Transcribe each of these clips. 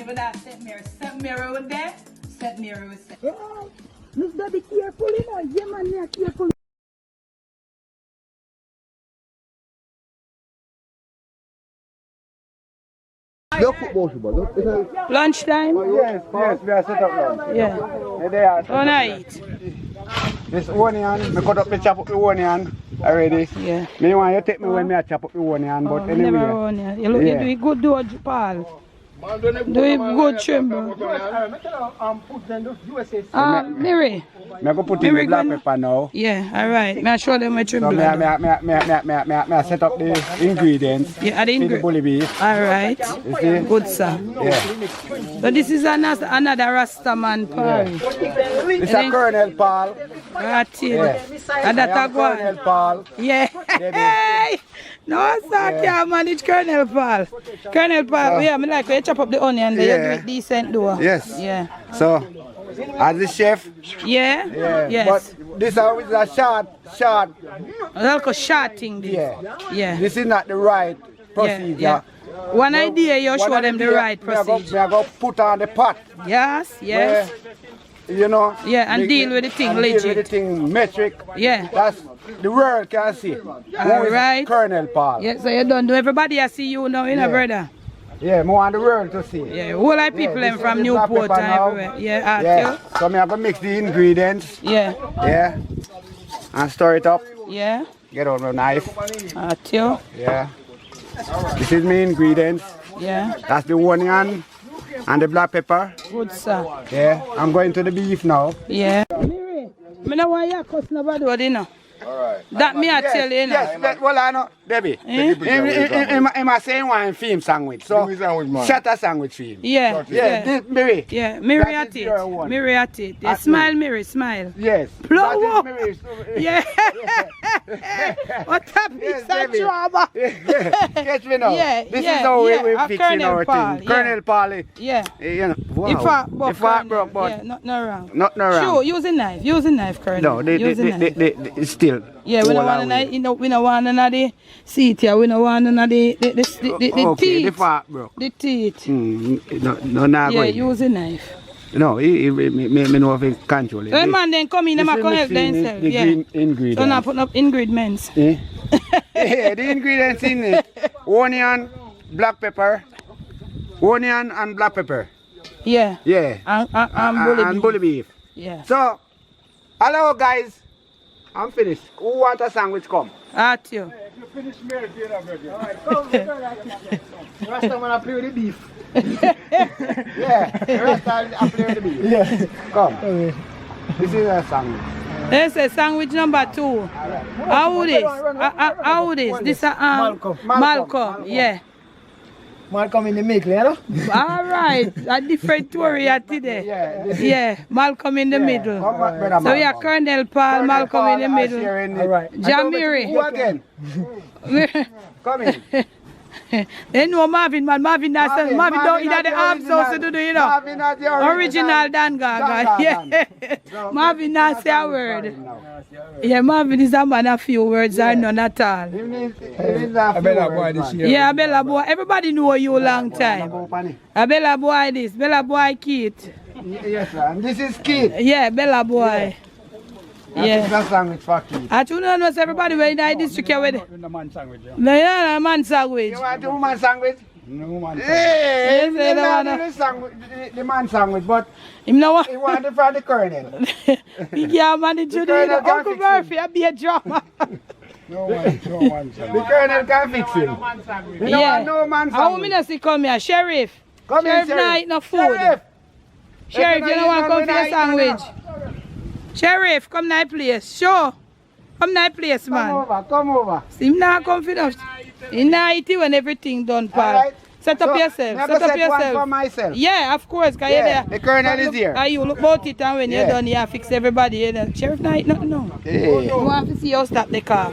me with that St. Mary. St. Mary with that. St. Mary with St. Miss Baby, careful, you know. Yeah, man, yeah, careful. Lunchtime? Yes, we are set up now. Yeah. They are. All night. This onion, I cut up the chop up the onion already. Yeah. Me want you take me when I chop up the onion, but anyway. Never run, yeah. You look, you do it good, do it, Paul. Do it good, trim, bro. Mary. I go put in the black pepper now. Yeah, alright. May I show them my trim So blood. I set up the ingredients. Yeah, the The bully beef. Alright. You see? Good, sir. Yeah. So this is another Rastaman party. It's a Colonel Paul. Right here. Yeah. And that I am one. Colonel Paul. Yeah. Hey! No, sir, I can't manage Colonel Paul. Colonel Paul, yeah, I like when you chop up the onion, you do it decent, though. Yes. Yeah. So, as the chef. Yeah? Yeah. Yes. But this is a short. That's a short thing, this. Yeah. Yeah. This is not the right procedure. Yeah. One idea, you show them the right procedure. I go put on the pot. Yes, yes. Where, you know. Yeah, and deal with the thing legit. Deal with the thing metric. Yeah. That's the world can see. All right. Colonel Paul. Yeah, so you don't do everybody I see you now, you know, brother. Yeah, more on the world to see. Yeah, whole lot of people them this from is the black Newport pepper and now. everywhere. Yeah, Yeah. So I'm gonna mix the ingredients. Yeah. Yeah. And stir it up. Yeah. Get out my knife. You. Yeah. This is my ingredients. Yeah. That's the onion and the black pepper. Good, sir. Yeah. I'm going to the beef now. Yeah. Mary, I don't want you to cuss nobody, you know. Alright. That me I tell you, you know. Yes, well I know, baby. I say one film sandwich. So shut a sandwich film. Yeah. Yeah, this Mary. Yeah, Mary That at is it. your one. Mary at it. Yeah, At smile, Mary, smile. Yes. Blow That up. is Mary's. Yeah. What a piece Yes, of baby. drama. Catch me now. Yeah, This yeah, is how yeah. we're fixing Colonel our Paul, thing. yeah. Colonel Paul. Yeah. You know, wow. If I broke, If I broke, but yeah, not wrong. not wrong. Sure, use a knife. Use a knife, Colonel. No, use a knife. they still. Yeah, we don't want away. we don't want another seat here. We don't want another the Okay, teeth. the fat broke. The teeth. No, not Yeah, going. use a knife. No, me know if it control it. Hey man, then come in, them can help themselves. The Yeah. green ingredients. So now put up ingredients. Eh? Yeah, the ingredients in it. Onion, black pepper. Onion and black pepper. Yeah. Yeah. And bully beef. beef. Yeah. So, hello guys. I'm finished. Who want a sandwich? Come. At you. You finish meal, alright, come. Last time I play with the beef. Yeah, last time I play with the beef. Yeah. Come. This is a sandwich. This is sandwich number 2. How this? How this? This is Malcolm. Yeah. Malcolm in the middle, you know? All right. A different story here today. Yeah. Yeah. Malcolm in the middle. Come back, brother So we are Colonel Paul, Malcolm in the middle. Alright. Jamiri. Who again? Come in. They know Marvin, man. Marvin don't eat the arms so to do, you know. Marvin not the Original Dan Gaga. Yeah. Marvin not say a word. Yeah, Marvin is a man of few words or none at all. I Bella boy this year. Yeah, Bella boy. Everybody know you long time. A Bella boy this, Bella boy Keith. Yes, sir. And this is Keith. Yeah, Bella boy. Yeah. That's sandwich for Keith. I don't know everybody where in the district here with. The man sandwich. No, yeah, man sandwich. You want the woman sandwich? No man sandwich. Yes, Hey, the the man sandwich, but him no want. he want it from the colonel. He can't manage to do it. Uncle Murphy, I be a drama. No man sandwich. The colonel can fix him. You know what? No man How sandwich. many come here? Sheriff. Come Sheriff in, not eat no food. Sheriff, you don't want to come for your sandwich. Sheriff, come to my place. Sure. Come to my place, man. Come over. Him not come for enough. He not eat it when everything done, pal. Right. Set up yourself. Set up One for yourself. myself. Yeah, of course. Cause you're there. The colonel is here. You look about it and when you're done, you fix everybody. You know. Sheriff not eat nothing, no. Hey. You want to see how stop the car.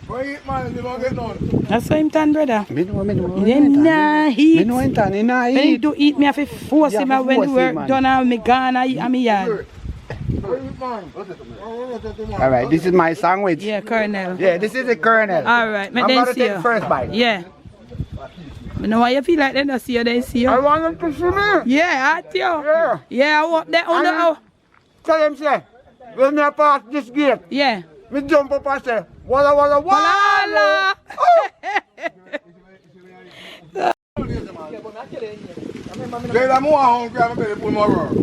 That's why him turn, brother. Me know. He nah eat. Me know him turn, he nah When he eat. do eat, me have to force him have to when the force work him, man. done and me gone and me yard. Alright, this is my sandwich. Yeah, Colonel. Yeah, this is the colonel. All right, I'm about to take the first bite. Yeah. I know why you feel like they don't see you, they see you. I want them to see me. Yeah, at you. Yeah. Yeah, I want that on the house. Tell them, say, when me pass this gate, Yeah. me jump up and say, walla, walla, walla. They are more hungry, I'm going to put more around.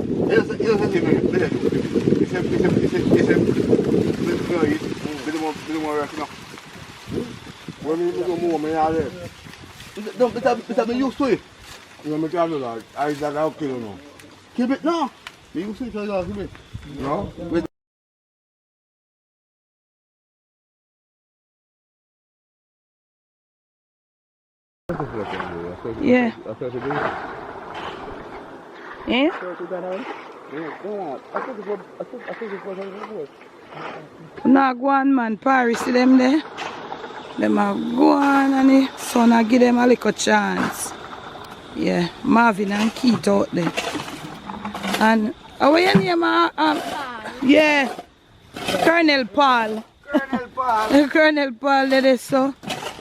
Don't be used to it. You know, I that I'll kill you now. Keep it now. Be used to it, I'll keep it. No? Yeah. Yeah? Now go on, man. Paris, see them there? Them are go on and the son I give them a little chance. Yeah, Marvin and Keith out there. And how your name? Yeah, Colonel Paul. Colonel Paul. Colonel Paul there so.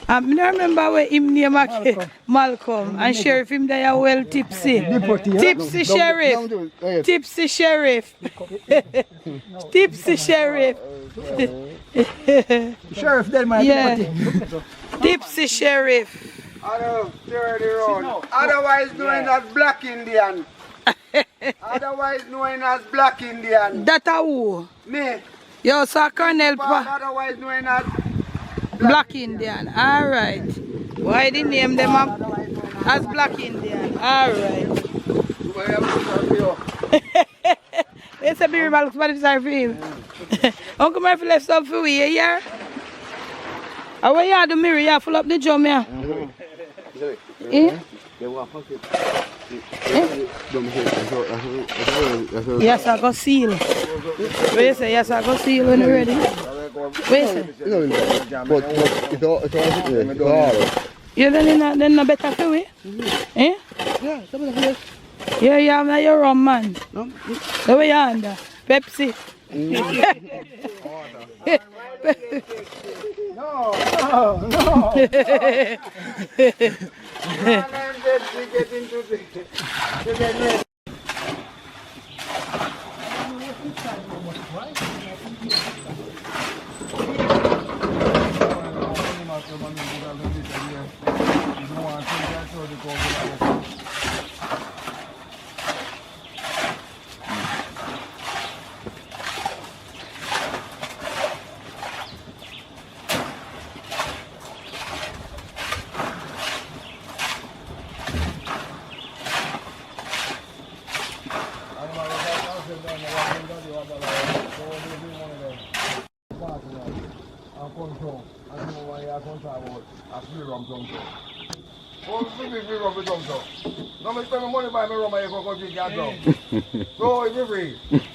I don't remember where him name Malcolm. And Sheriff him there well tipsy. Tipsy Sheriff. Tipsy Sheriff. Tipsy Sheriff. Sheriff del man. Yeah. Tipsy Sheriff. Otherwise known as Black Indian. Otherwise known as Black Indian. That a who? Me. Yo, so Colonel Paul. Otherwise known as Black Indian. Alright. Why the name them up as Black Indian? Alright. It's a big mal for him. Uncle Murphy left some for you, yeah? How are you do mirror? You full up the drum, yeah? Eh? Yes, I got seal. Where you say? Yes, I got seal when you're ready. Where you say? You don't know better for we? Eh? Yeah, yeah, I'm your rum man. The way you're under. Pepsi.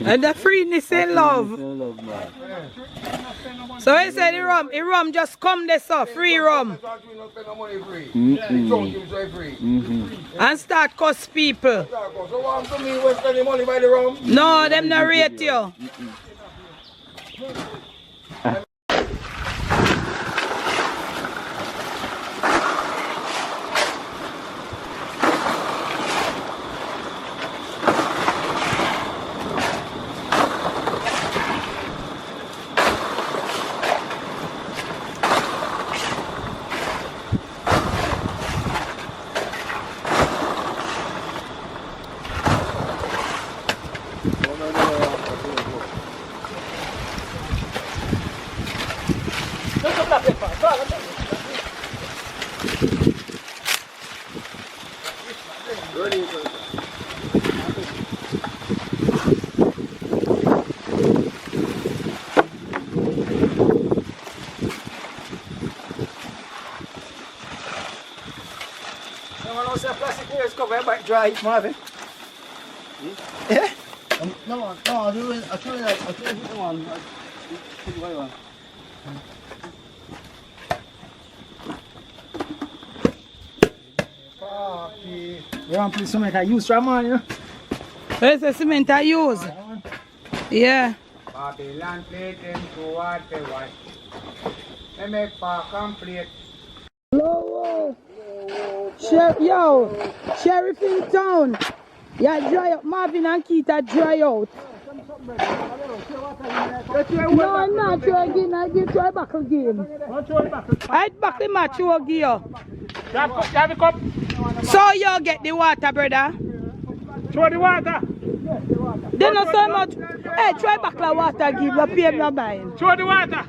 And the freeness in love. So I said the rum just come there so free rum. And start cost people. No, them not rate you. Dry, Marvin. Yeah? No, I do it one. You want to play cement I use from man, you know? Where's the cement I use? Yeah. Babylon play them to what they want. They make for complete. Yo, Sheriff in town. Yeah, dry up. Marvin and Keita dry out. No, I'm not trying again. I give try back again. I back the match you give you. So you get the water, brother. Throw the water. They not so much. Hey, try back the water, give the pay no mind. Throw the water.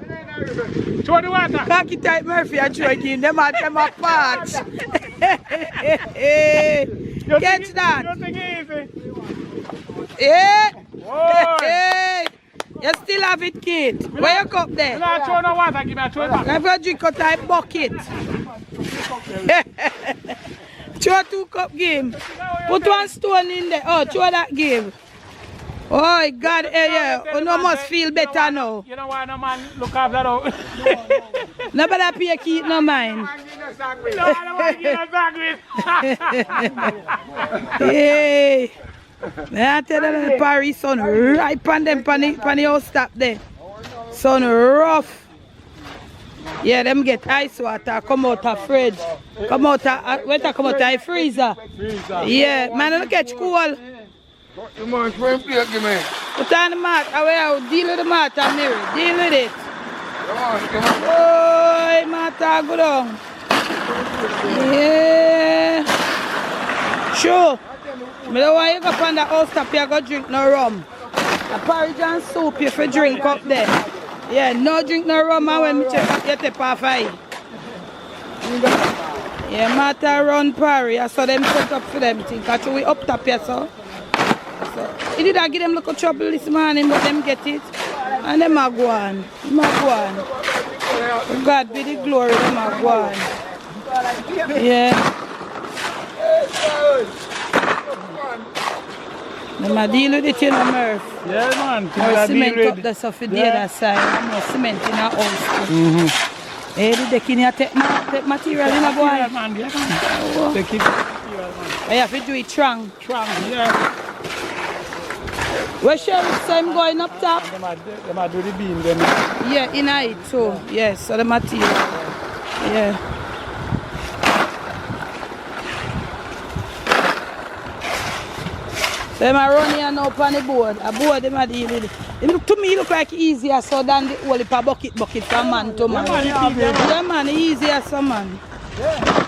Throw the water. Cocky type Murphy and try again. Them are parts. Catch that. Yeah. Hey. You still have it, kid. Where you cup there? No, throw no water. Give me a throw it back. I've got drink out of bucket. Throw 2 cup game. Put 1 stone in there. Oh, throw that game. Oh, God, yeah. You know, must feel better now. You know why no man look after that? Nobody pay keep no mind. No, I don't want to get a Yeah. I tell them the Paris sun right on them pan the house stop there. Sun rough. Yeah, them get ice water, come out of fridge. Come out of come out of freezer. Yeah, man, don't catch cool. You must swim plate, give me. Put on the mat, I will deal with the mat and Mary. Deal with it. Oh, mat, go down. Yeah. Sure. I don't want you go up on the house top, you go drink no rum. A porridge and soup you for drink up there. Yeah, no drink no rum and when me check up you take off eye. Yeah, matter run parry, I saw them set up for them thing. Cause we up top here, so. He did give them little trouble this morning, but them get it. And them are go on. Them are go on. God be the glory, them are go on. Yeah. Them are deal with it, you know, Murph. Yeah, man. More cement up the stuff for the other side. More cement in our house. Hey, the deck in here take material in a boy. Yeah, man. Yeah, man. Take it. I have to do it strong. Strong, yeah. Where Sheriff say I'm going up top? They might do the beam then. Yeah, in it too. Yes, so the material. Yeah. Them are running here now on the board. A board them are dealing with it. To me, it look like easier so than the whole bucket from man to man. Yeah, man, easier so man. Yeah.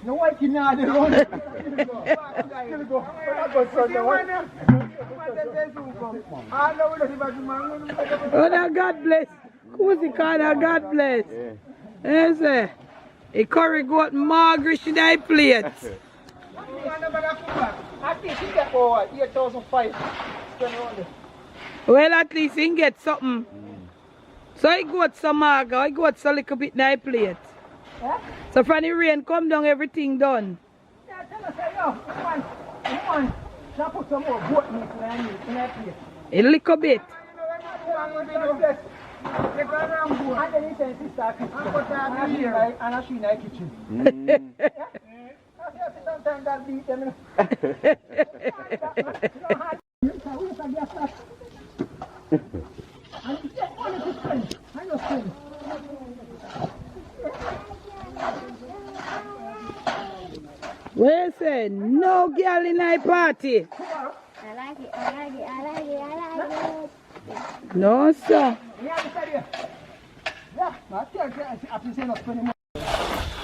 No white can not do it. Oh, now God bless. Who's the kind of God bless? Yes, a curry goat Margaret in that plate. I think he got over 8,500. Well, at least he can get something. So I got some marga, I got some little bit in that plate. Yeah? So from the rain come down, everything done. Yeah, tell us, yo, one, now put some more goat meat in that plate. A little bit. And then he says, sister, and I see in the kitchen. Sometimes that beat them. Well said, no girl in my party. I like it, I like it, I like it, I like it. No, sir.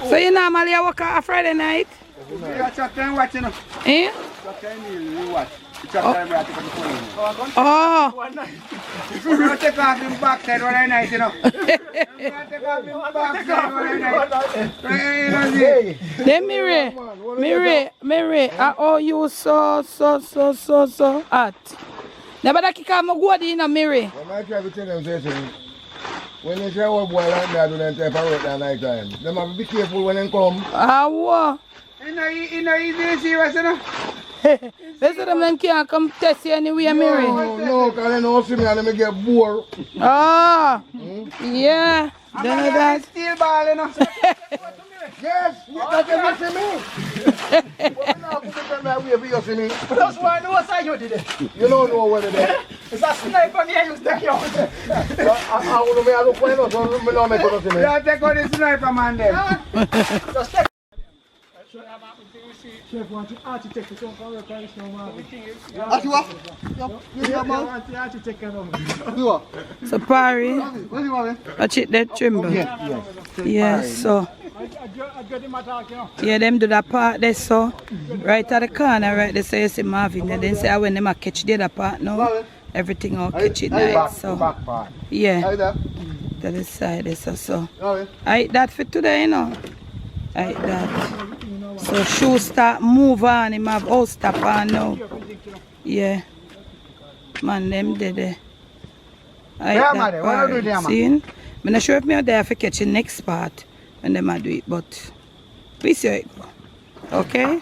So you normally work on a Friday night? Yeah, chat time watching. Eh? Chat time you watch. Chat time I take the phone. Oh. You take off him backside when I night, you know. Take off him backside when I night. Then Mary, I owe you so hot. Never that kick out my good in a Mary. Well, my try to tell them this. When they say old boy like me, I do them type of work at night time. Them have to be careful when they come. Ah, what? You know easy serious, you know? They say them can't come test you anywhere, Mary. No, because they don't see me and they get bored. Ah, yeah. Don't know that. Steel ball, you know? Yes, that's what you see me. But now put it that way for you see me. That's why I know what side you did it. You don't know what it is. It's a sniper near you, stick you out. I want to make a look for you, so I don't make it see me. Yeah, take out the sniper man then. Just take. Chef wants the architect to come and work on this now, man. Architect? Architect can So, Parry, watch it, that trimble. Yeah, so. Yeah, them do that part there, so. Right at the corner, right there, so you see Marvin. Then say, when them catch the other part now, everything will catch it nice. So, yeah. To the side there, so. I eat that for today, you know. I eat that. So shoes start move on, him have all stop on now. Yeah. Man, them dead there. I eat that part. See? I'm not sure if I'm there for catch the next part when them do it, but we see how it go. Okay?